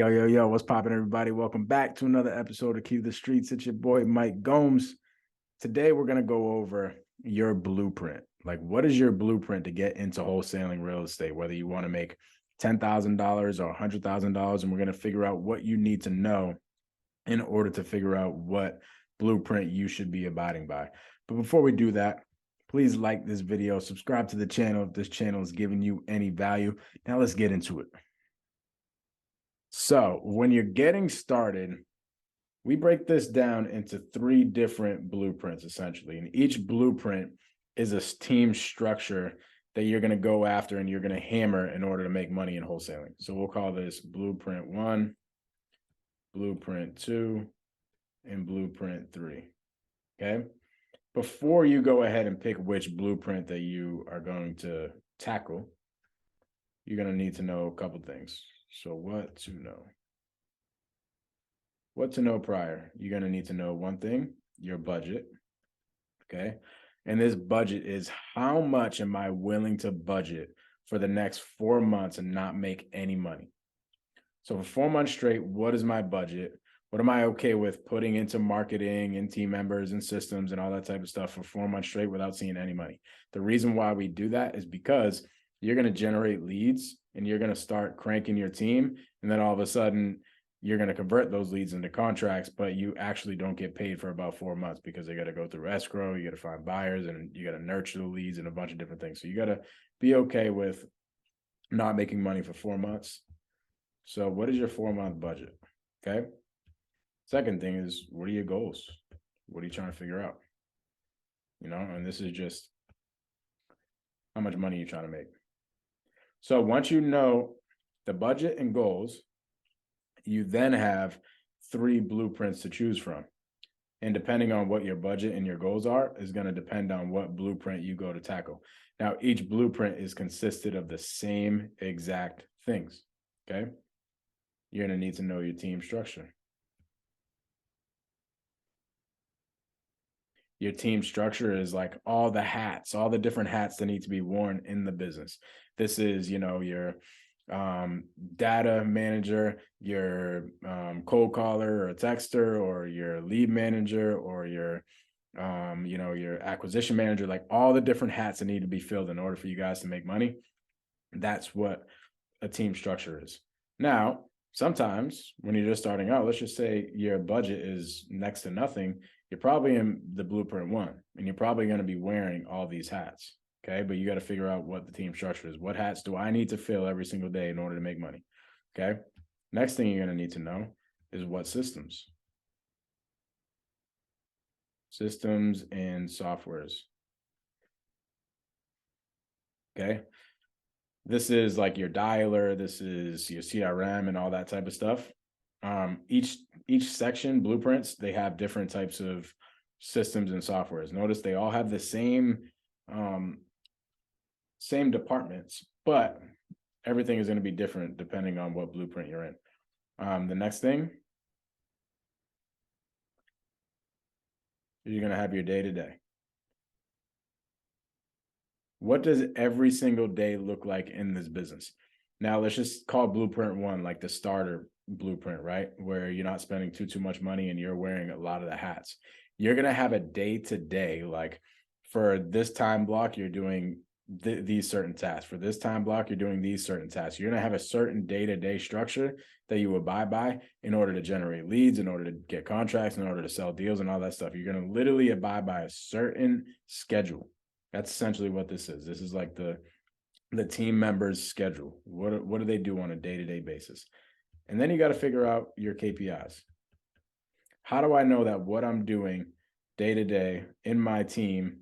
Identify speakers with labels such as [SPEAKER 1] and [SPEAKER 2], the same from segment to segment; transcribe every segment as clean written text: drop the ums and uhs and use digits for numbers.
[SPEAKER 1] Yo, what's poppin', everybody? Welcome back to another episode of Key to the Streets. It's your boy, Mike Gomes. Today, we're going to go over your blueprint. Like, what is your blueprint to get into wholesaling real estate, whether you want to make $10,000 or $100,000, and we're going to figure out what you need to know in order to figure out what blueprint you should be abiding by. But before we do that, please like this video, subscribe to the channel if this channel is giving you any value. Now, let's get into it. So when you're getting started, we break this down into three different blueprints, essentially. And each blueprint is a team structure that you're going to go after and you're going to hammer in order to make money in wholesaling. So we'll call this blueprint 1, blueprint 2, and blueprint 3. Okay. Before you go ahead and pick which blueprint that you are going to tackle, you're going to need to know a couple things. So what to know? What to know prior? You're going to need to know one thing, your budget. Okay. And this budget is how much am I willing to budget for the next 4 months and not make any money? So for 4 months straight, what is my budget? What am I okay with putting into marketing and team members and systems and all that type of stuff for 4 months straight without seeing any money? The reason why we do that is because you're going to generate leads and you're going to start cranking your team. And then all of a sudden, you're going to convert those leads into contracts, but you actually don't get paid for about 4 months because they got to go through escrow, you got to find buyers, and you got to nurture the leads and a bunch of different things. So you got to be okay with not making money for 4 months. So what is your 4-month budget? Okay. Second thing is, what are your goals? What are you trying to figure out? And this is just how much money you're trying to make. So once you know the budget and goals, you then have 3 blueprints to choose from. And depending on what your budget and your goals are, is going to depend on what blueprint you go to tackle. Now, each blueprint is consisted of the same exact things. Okay. You're going to need to know your team structure. Your team structure is like all the hats, all the different hats that need to be worn in the business. This is, your data manager, your cold caller or texter, or your lead manager, or your your acquisition manager, like all the different hats that need to be filled in order for you guys to make money. That's what a team structure is. Now, sometimes when you're just starting out, let's just say your budget is next to nothing, you're probably in the blueprint 1, and you're probably going to be wearing all these hats. Okay. But you got to figure out what the team structure is. What hats do I need to fill every single day in order to make money? Okay. Next thing you're going to need to know is what systems. Systems and softwares. Okay. This is like your dialer. This is your CRM and all that type of stuff. Each section, blueprints, they have different types of systems and softwares. Notice they all have the same departments, but everything is going to be different depending on what blueprint you're in. The next thing, you're going to have your day-to-day. What does every single day look like in this business? Now, let's just call blueprint 1 like the starter blueprint, right? Where you're not spending too much money and you're wearing a lot of the hats. You're going to have a day-to-day, like for this time block, you're doing these certain tasks. For this time block, you're doing these certain tasks. You're going to have a certain day-to-day structure that you abide by in order to generate leads, in order to get contracts, in order to sell deals and all that stuff. You're going to literally abide by a certain schedule. That's essentially what this is. This is like the team members' schedule. What do they do on a day-to-day basis? And then you got to figure out your KPIs. How do I know that what I'm doing day-to-day in my team,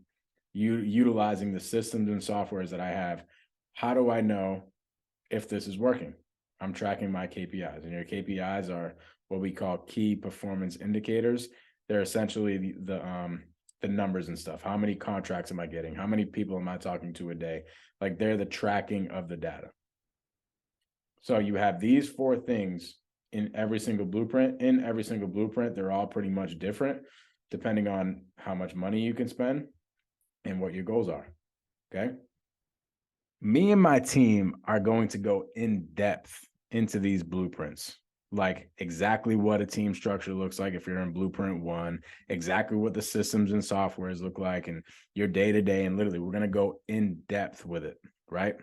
[SPEAKER 1] utilizing the systems and softwares that I have, how do I know if this is working? I'm tracking my KPIs, and your KPIs are what we call key performance indicators. They're essentially the numbers and stuff. How many contracts am I getting? How many people am I talking to a day? Like they're the tracking of the data. So you have these 4 things in every single blueprint. In every single blueprint, they're all pretty much different depending on how much money you can spend and what your goals are. Okay. Me and my team are going to go in depth into these blueprints. like exactly what a team structure looks like if you're in Blueprint 1, exactly what the systems and softwares look like, and your day-to-day, and literally we're going to go in depth with it, right?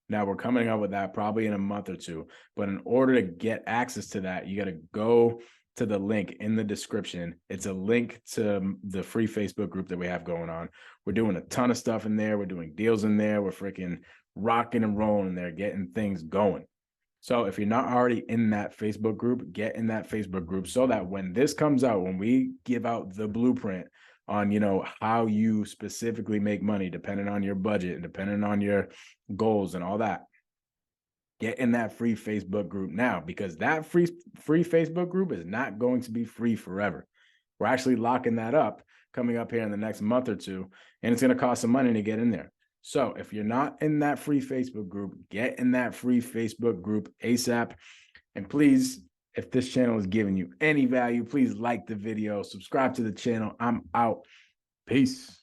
[SPEAKER 1] Now we're coming up with that probably in a month or two, but in order to get access to that, you got to go to the link in the description. It's a link to the free Facebook group that we have going on. We're doing a ton of stuff in there. We're doing deals in there. We're freaking rocking and rolling in there, getting things going. So if you're not already in that Facebook group, get in that Facebook group so that when this comes out, when we give out the blueprint on, you know, how you specifically make money, depending on your budget and depending on your goals and all that, get in that free Facebook group now, because that free Facebook group is not going to be free forever. We're actually locking that up coming up here in the next month or two, and it's going to cost some money to get in there. So if you're not in that free Facebook group, get in that free Facebook group ASAP. And please, if this channel is giving you any value, please like the video, subscribe to the channel. I'm out. Peace.